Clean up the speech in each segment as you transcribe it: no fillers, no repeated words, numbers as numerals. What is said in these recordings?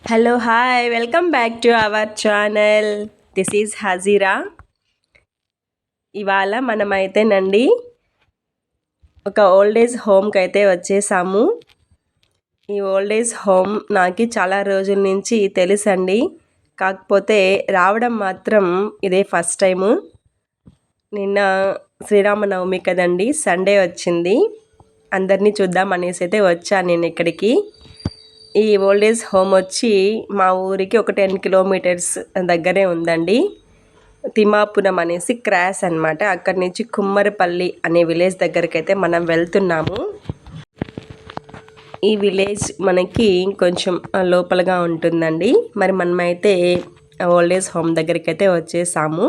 Hello hi welcome back to our channel. This is Hazira. ఇవాళ మనమైతేనండి ఒక old age హోమ్కి అయితే వచ్చేసాము. ఈ ఓల్డ్ ఏజ్ హోమ్ నాకు చాలా రోజుల నుంచి తెలుసండి. కాకపోతే రావడం మాత్రం ఇదే ఫస్ట్ టైము. నిన్న శ్రీరామనవమి కదండి, సండే వచ్చింది. అందరినీ చూద్దాం అనేసి అయితే వచ్చాను నేను ఇక్కడికి. ఈ ఓల్డ్ ఏజ్ హోమ్ వచ్చి మా ఊరికి ఒక 10 కిలోమీటర్స్ దగ్గరే ఉందండి. తిమ్మాపురం అనేసి క్రాస్ అనమాట. అక్కడి నుంచి కుమ్మరపల్లి అనే విలేజ్ దగ్గరికి అయితే మనం వెళ్తున్నాము. ఈ విలేజ్ మనకి కొంచెం లోపలగా ఉంటుందండి. మరి మనమైతే ఓల్డ్ ఏజ్ హోమ్ దగ్గరికి అయితే వచ్చేసాము.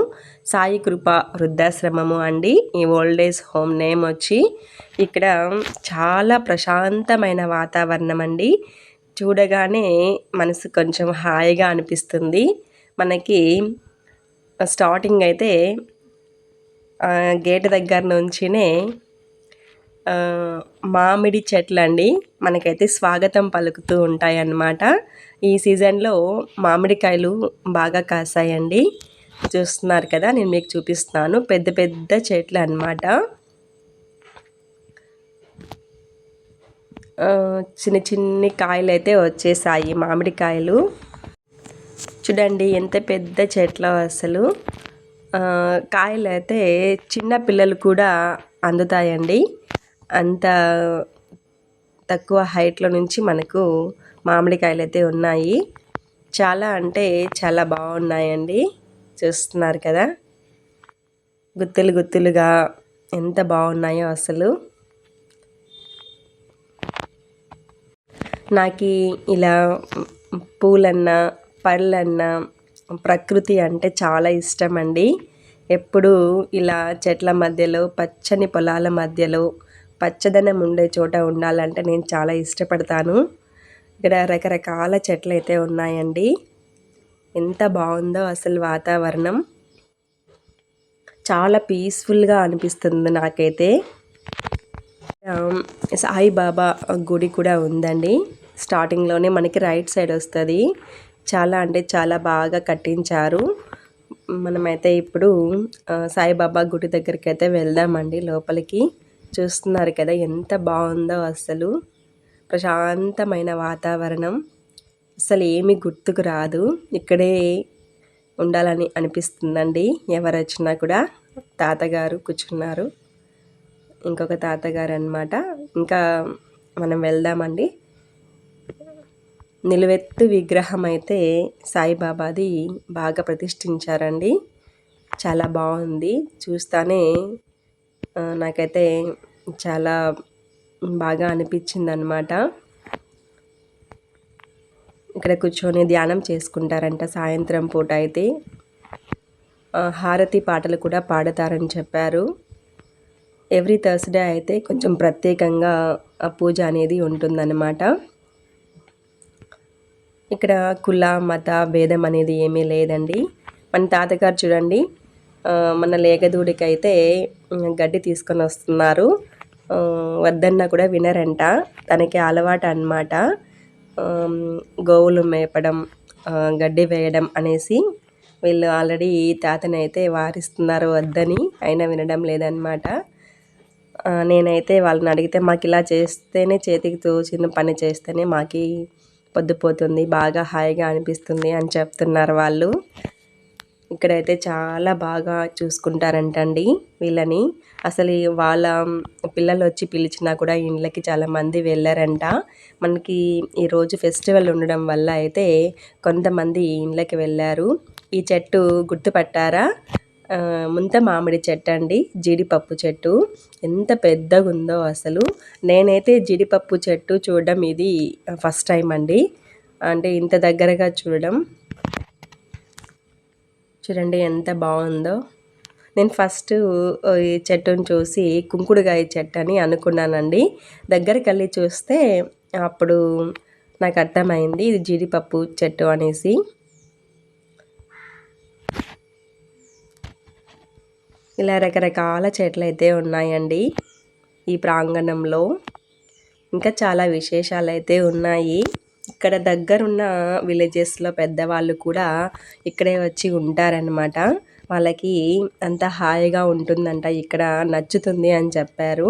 సాయి కృప వృద్ధాశ్రమము అండి ఈ ఓల్డ్ ఏజ్ హోమ్ నేమ్ వచ్చి. ఇక్కడ చాలా ప్రశాంతమైన వాతావరణం అండి. చూడగానే మనసు కొంచెం హాయిగా అనిపిస్తుంది. మనకి స్టార్టింగ్ అయితే గేట్ దగ్గర నుంచినే మామిడి చెట్లు అండి మనకైతే స్వాగతం పలుకుతూ ఉంటాయి అన్నమాట. ఈ సీజన్లో మామిడికాయలు బాగా కాసాయండి. చూస్తున్నారు కదా, నేను మీకు చూపిస్తున్నాను. పెద్ద పెద్ద చెట్లు అన్నమాట. చిన్న చిన్ని కాయలు అయితే వచ్చేసాయి, మామిడికాయలు. చూడండి ఎంత పెద్ద చెట్లు అసలు. కాయలు అయితే చిన్న పిల్లలు కూడా అందుతాయండి. అంత తక్కువ హైట్లో నుంచి మనకు మామిడికాయలు అయితే ఉన్నాయి. చాలా అంటే చాలా బాగున్నాయండి. చూస్తున్నారు కదా, గుత్తులు గుత్తులుగా ఎంత బాగున్నాయో అసలు. నాకు ఇలా పూలన్నా పళ్ళన్నా ప్రకృతి అంటే చాలా ఇష్టం అండి. ఎప్పుడు ఇలా చెట్ల మధ్యలో, పచ్చని పొలాల మధ్యలో, పచ్చదనం ఉండే చోట ఉండాలంటే నేను చాలా ఇష్టపడతాను. ఇక్కడ రకరకాల చెట్లు అయితే ఉన్నాయండి. ఎంత బాగుందో అసలు వాతావరణం. చాలా పీస్ఫుల్గా అనిపిస్తుంది నాకైతే. సాయిబాబా గుడి కూడా ఉందండి. స్టార్టింగ్లోనే మనకి రైట్ సైడ్ వస్తుంది. చాలా అంటే చాలా బాగా కట్టించారు. మనమైతే ఇప్పుడు సాయిబాబా గుడి దగ్గరికి అయితే వెళ్దామండి లోపలికి. చూస్తున్నారు కదా ఎంత బాగుందో అసలు. ప్రశాంతమైన వాతావరణం. అసలు ఏమీ గుర్తుకు రాదు. ఇక్కడే ఉండాలని అనిపిస్తుందండి ఎవరు వచ్చినా కూడా. తాతగారు కూర్చున్నారు, ఇంకొక తాతగారు అన్నమాట. ఇంకా మనం వెళ్దామండి. నిలువెత్తు విగ్రహం అయితే సాయిబాబాది బాగా ప్రతిష్ఠించారండి. చాలా బాగుంది. చూస్తానే నాకైతే చాలా బాగా అనిపించింది అన్నమాట. ఇక్కడ కూర్చొని ధ్యానం చేసుకుంటారంట సాయంత్రం పూట అయితే. హారతి పాటలు కూడా పాడతారని చెప్పారు. ఎవ్రీ థర్స్డే అయితే కొంచెం ప్రత్యేకంగా పూజ అనేది ఉంటుందన్నమాట. ఇక్కడ కుల మత భేదం అనేది ఏమీ లేదండి. మన తాతగారు చూడండి, మన లేగదూడికి అయితే గడ్డి తీసుకొని వస్తున్నారు. వద్దన్నా కూడా వినరంట. తనకి అలవాటు అన్నమాట గోవులు మేపడం, గడ్డి వేయడం అనేసి. వీళ్ళు ఆల్రెడీ తాతని అయితే వారిస్తున్నారు వద్దని, అయినా వినడం లేదనమాట. నేనైతే వాళ్ళని అడిగితే మాకు ఇలా చేస్తేనే, చేతికి తోచిన పని చేస్తేనే మాకు పొద్దుపోతుంది, బాగా హాయిగా అనిపిస్తుంది అని చెప్తున్నారు వాళ్ళు. ఇక్కడైతే చాలా బాగా చూసుకుంటారంటండి వీళ్ళని. అసలు వాళ్ళ పిల్లలు వచ్చి పిలిచినా కూడా ఇండ్లకి చాలామంది వెళ్ళారంట. మనకి ఈరోజు ఫెస్టివల్ ఉండడం వల్ల అయితే కొంతమంది ఇండ్లకి వెళ్ళారు. ఈ చెట్టు గుర్తుపట్టారా? ముంత మామిడి చెట్టు అండి, జీడిపప్పు చెట్టు. ఎంత పెద్దగా ఉందో అసలు. నేనైతే జీడిపప్పు చెట్టు చూడడం ఇది ఫస్ట్ టైం అండి. అంటే ఇంత దగ్గరగా చూడడం. చూడండి ఎంత బాగుందో. నేను ఫస్ట్ ఈ చెట్టును చూసి కుంకుడుగాయ చెట్టు అని అనుకున్నానండి. దగ్గరికి వెళ్ళి చూస్తే అప్పుడు నాకు అర్థమైంది ఇది జీడిపప్పు చెట్టు అనేసి. ఇలా రకరకాల చెట్లు అయితే ఉన్నాయండి ఈ ప్రాంగణంలో. ఇంకా చాలా విశేషాలు అయితే ఉన్నాయి. ఇక్కడ దగ్గరున్న విలేజెస్లో పెద్దవాళ్ళు కూడా ఇక్కడే వచ్చి ఉంటారనమాట. వాళ్ళకి అంత హాయిగా ఉంటుందంట, ఇక్కడ నచ్చుతుంది అని చెప్పారు.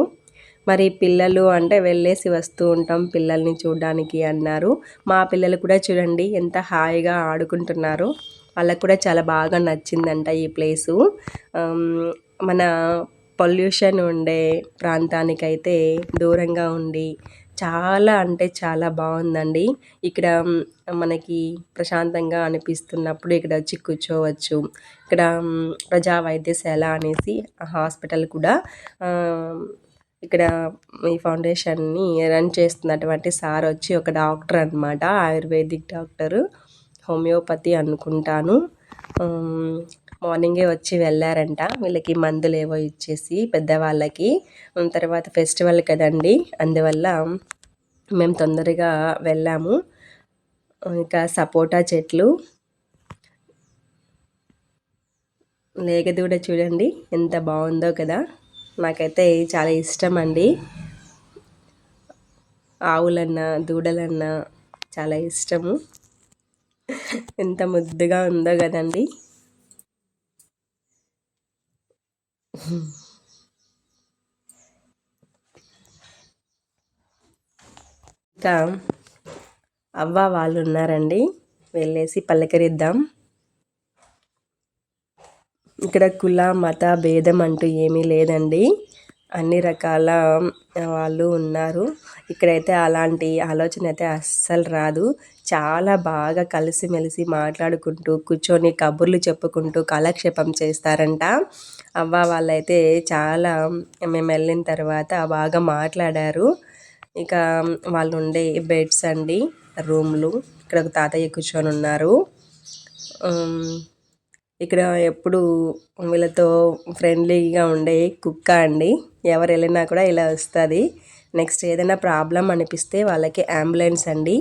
మరి పిల్లలు అంటే వెళ్ళేసి వస్తూ ఉంటాం పిల్లల్ని చూడడానికి అన్నారు. మా పిల్లలు కూడా చూడండి ఎంత హాయిగా ఆడుకుంటున్నారు. వాళ్ళకు కూడా చాలా బాగా నచ్చిందంట ఈ ప్లేసు. మన పొల్యూషన్ ఉండే ప్రాంతానికైతే దూరంగా ఉండి చాలా అంటే చాలా బాగుందండి. ఇక్కడ మనకి ప్రశాంతంగా అనిపిస్తున్నప్పుడు ఇక్కడ వచ్చి కూర్చోవచ్చు. ఇక్కడ ప్రజా వైద్యశాల అనేసి హాస్పిటల్ కూడా ఇక్కడ ఈ ఫౌండేషన్ని రన్ చేస్తున్నటువంటి సార్ వచ్చి ఒక డాక్టర్ అనమాట, ఆయుర్వేదిక్ డాక్టరు, హోమియోపతి అనుకుంటాను. మార్నింగే వచ్చి వెళ్ళారంట వీళ్ళకి మందులు ఏవో ఇచ్చేసి పెద్దవాళ్ళకి. తర్వాత ఫెస్టివల్ కదండి, అందువల్ల మేము తొందరగా వెళ్ళాము. ఇంకా సపోటా చెట్లు, లేగదూడ చూడండి ఎంత బాగుందో కదా. నాకైతే చాలా ఇష్టం అండి, ఆవులన్నా దూడలన్నా చాలా ఇష్టము. ఎంత ముద్దుగా ఉందో కదండి. ఇంకా అవ్వ వాళ్ళు ఉన్నారండి, వెళ్ళేసి పలకరిద్దాం. ఇక్కడ కుల మత భేదం అంటూ ఏమీ లేదండి, అన్ని రకాల వాళ్ళు ఉన్నారు. ఇక్కడైతే అలాంటి ఆలోచన అయితే అస్సలు రాదు. చాలా బాగా కలిసిమెలిసి మాట్లాడుకుంటూ కూర్చొని కబుర్లు చెప్పుకుంటూ కాలక్షేపం చేస్తారంట. అవ్వ వాళ్ళైతే చాలా మేము వెళ్ళిన తర్వాత బాగా మాట్లాడారు. ఇక వాళ్ళు ఉండే బెడ్స్ అండి, రూమ్లు, ఇక్కడ ఒక తాతయ్య కూర్చొని ఉన్నారు. ఇక్కడ ఎప్పుడు వీళ్ళతో ఫ్రెండ్లీగా ఉండే కుక్క అండి, ఎవరు వెళ్ళినా కూడా ఇలా వస్తుంది. నెక్స్ట్ ఏదైనా ప్రాబ్లం అనిపిస్తే వాళ్ళకి అంబులెన్స్ అండి.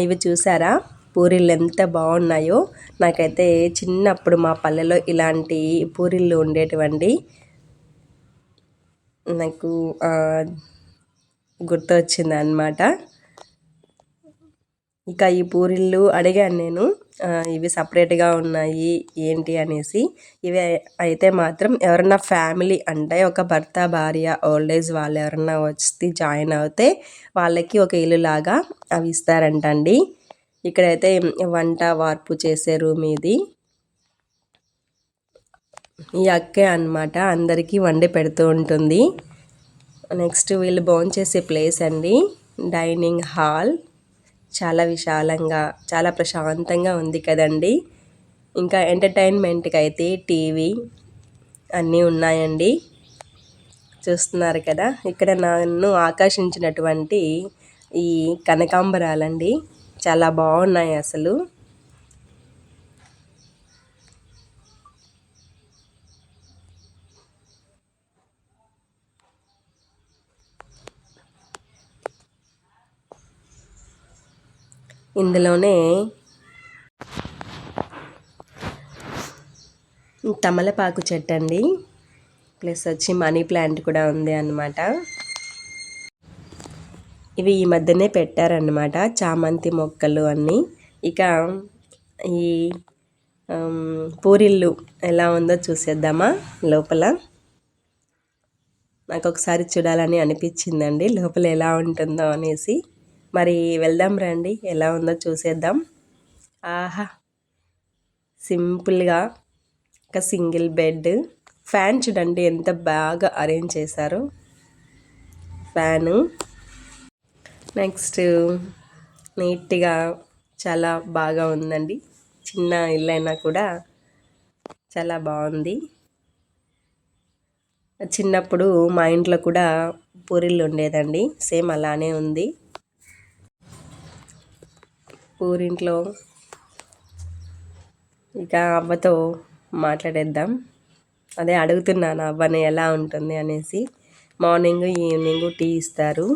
ఇవి చూసారా పూరీలు ఎంత బాగున్నాయో. నాకైతే చిన్నప్పుడు మా పల్లెలో ఇలాంటి పూరీలు ఉండేటివండి, నాకు గుర్తొచ్చింది అన్నమాట. ఇక ఈ పూరీలు అడిగాను నేను, ఇవి సపరేట్గా ఉన్నాయి ఏంటి అనేసి. ఇవి అయితే మాత్రం ఎవరన్నా ఫ్యామిలీ అంటే ఒక భర్త భార్య ఓల్డ్ ఏజ్ వాళ్ళు ఎవరన్నా వచ్చి జాయిన్ అవుతే వాళ్ళకి ఒక ఇల్లులాగా అవి ఇస్తారంటండి. ఇక్కడైతే వంట వార్పు చేసే రూమ్ ఇది. ఈ అక్కే అన్నమాట అందరికీ వండి పెడుతూ ఉంటుంది. నెక్స్ట్ వీళ్ళు భోంచేసే ప్లేస్ అండి, డైనింగ్ హాల్. చాలా విశాలంగా చాలా ప్రశాంతంగా ఉంది కదండి. ఇంకా ఎంటర్టైన్మెంట్కి అయితే టీవీ అన్నీ ఉన్నాయండి, చూస్తున్నారు కదా. ఇక్కడ నన్ను ఆకర్షించినటువంటి ఈ కనకాంబరాలండి, చాలా బాగున్నాయి అసలు. ఇందులోనే తమలపాకు చెట్టు అండి, ప్లస్ వచ్చి మనీ ప్లాంట్ కూడా ఉంది అన్నమాట. ఇవి ఈ మధ్యనే పెట్టారన్నమాట, చామంతి మొక్కలు అన్నీ. ఇక ఈ పూరిల్లు ఎలా ఉందో చూసేద్దామా లోపల. నాకు ఒకసారి చూడాలని అనిపించిందండి లోపల ఎలా ఉంటుందో అనేసి. మరి వెళ్దాం రండి, ఎలా ఉందో చూసేద్దాం. ఆహా, సింపుల్గా ఒక సింగిల్ బెడ్, ఫ్యాన్ చూడండి ఎంత బాగా అరేంజ్ చేశారు ఫ్యాను. నెక్స్ట్ నీట్గా చాలా బాగా ఉందండి, చిన్న ఇల్లు అయినా కూడా చాలా బాగుంది. చిన్నప్పుడు మా ఇంట్లో కూడా పూరిల్లు ఉండేదండి, సేమ్ అలానే ఉంది. పూరింట్లో ఇక అవ్వతో మాట్లాడేద్దాం. అదే అడుగుతున్నాను అవ్వని ఎలా ఉంటుంది అనేసి. మార్నింగ్ ఈవినింగ్ టీ ఇస్తారు,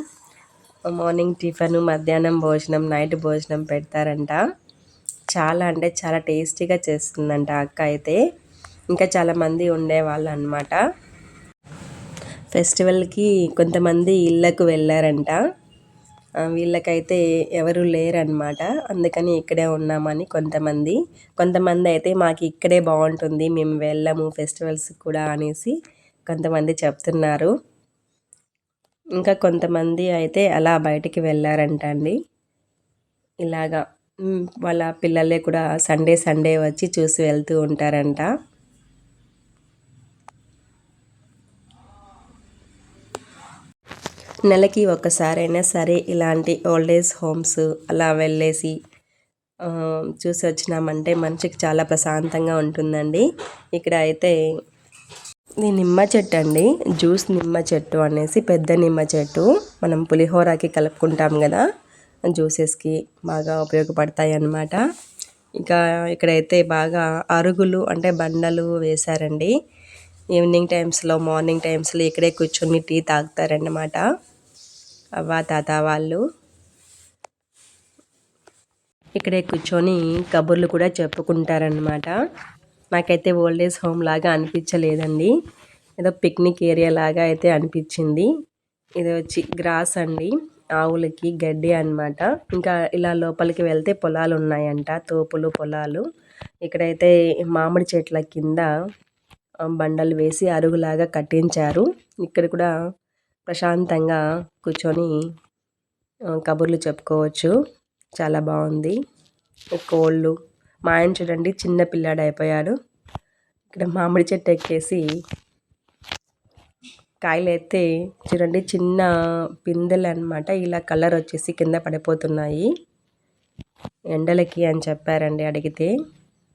మార్నింగ్ టిఫిన్, మధ్యాహ్నం భోజనం, నైట్ భోజనం పెడతారంట. చాలా అంటే చాలా టేస్టీగా చేస్తుందంట అక్క అయితే. ఇంకా చాలామంది ఉండేవాళ్ళు అనమాట. ఫెస్టివల్కి కొంతమంది ఇళ్ళకు వెళ్ళారంట. వీళ్ళకైతే ఎవరు లేరనమాట. అందుకని ఇక్కడే ఉన్నామని కొంతమంది అయితే మాకు ఇక్కడే బాగుంటుంది, మేము వెళ్ళము ఫెస్టివల్స్ కూడా అనేసి కొంతమంది చెప్తున్నారు. ఇంకా కొంతమంది అయితే అలా బయటికి వెళ్ళారంట అండి. ఇలాగా వాళ్ళ పిల్లలే కూడా సండే వచ్చి చూసి వెళ్తూ ఉంటారంట. నెలకి ఒక్కసారైనా సరే ఇలాంటి ఓల్డ్ ఏజ్ హోమ్స్ అలా వెళ్ళేసి చూసి వచ్చినామంటే మనిషికి చాలా ప్రశాంతంగా ఉంటుందండి. ఇక్కడ అయితే ఇది నిమ్మ చెట్టు అండి, జ్యూస్ నిమ్మ చెట్టు అనేసి పెద్ద నిమ్మ చెట్టు. మనం పులిహోరకి కలుపుకుంటాం కదా, జ్యూసెస్కి బాగా ఉపయోగపడతాయి అన్నమాట. ఇంకా ఇక్కడైతే బాగా అరుగులు అంటే బండలు వేశారండి. ఈవినింగ్ టైమ్స్లో మార్నింగ్ టైమ్స్లో ఇక్కడే కూర్చొని టీ తాగుతారన్నమాట అవ్వ తాత వాళ్ళు. ఇక్కడే కూర్చొని కబుర్లు కూడా చెప్పుకుంటారనమాట. నాకైతే ఓల్డ్ ఏజ్ హోమ్ లాగా అనిపించలేదండి, ఏదో పిక్నిక్ ఏరియా లాగా అయితే అనిపించింది. ఇది వచ్చి గ్రాస్ అండి, ఆవులకి గడ్డి అనమాట. ఇంకా ఇలా లోపలికి వెళ్తే పొలాలు ఉన్నాయంట, తోపులు పొలాలు. ఇక్కడైతే మామిడి చెట్ల కింద బండలు వేసి అరుగులాగా కట్టించారు. ఇక్కడ కూడా ప్రశాంతంగా కూర్చొని కబుర్లు చెప్పుకోవచ్చు, చాలా బాగుంది. కోళ్ళు, మా ఆయన చూడండి చిన్న పిల్లాడు అయిపోయాడు. ఇక్కడ మామిడి చెట్టు ఎక్కేసి కాయలు అయితే చూడండి చిన్న పిందెలు అనమాట, ఇలా కలర్ వచ్చేసి కింద పడిపోతున్నాయి. ఎండలకి అని చెప్పారండి అడిగితే,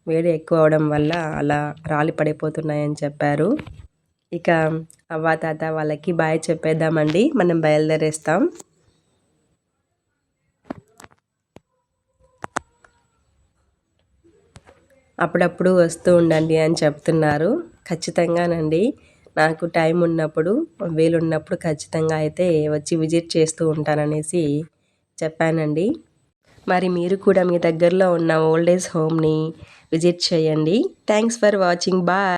వేడి ఎక్కువ అవడం వల్ల అలా రాలి పడిపోతున్నాయి అని చెప్పారు. ఇక అవ్వ తాత వాళ్ళకి బాయ్ చెప్పేద్దామండి, మనం బయలుదేరేస్తాం. అప్పుడప్పుడు వస్తూ ఉండండి అని చెప్తున్నారు. ఖచ్చితంగానండి, నాకు టైం ఉన్నప్పుడు వీలున్నప్పుడు ఖచ్చితంగా అయితే వచ్చి విజిట్ చేస్తూ ఉంటాననేసి చెప్పానండి. మరి మీరు కూడా మీ దగ్గరలో ఉన్న ఓల్డ్ ఏజ్ హోమ్ని విజిట్ చేయండి. Thanks for watching. బాయ్.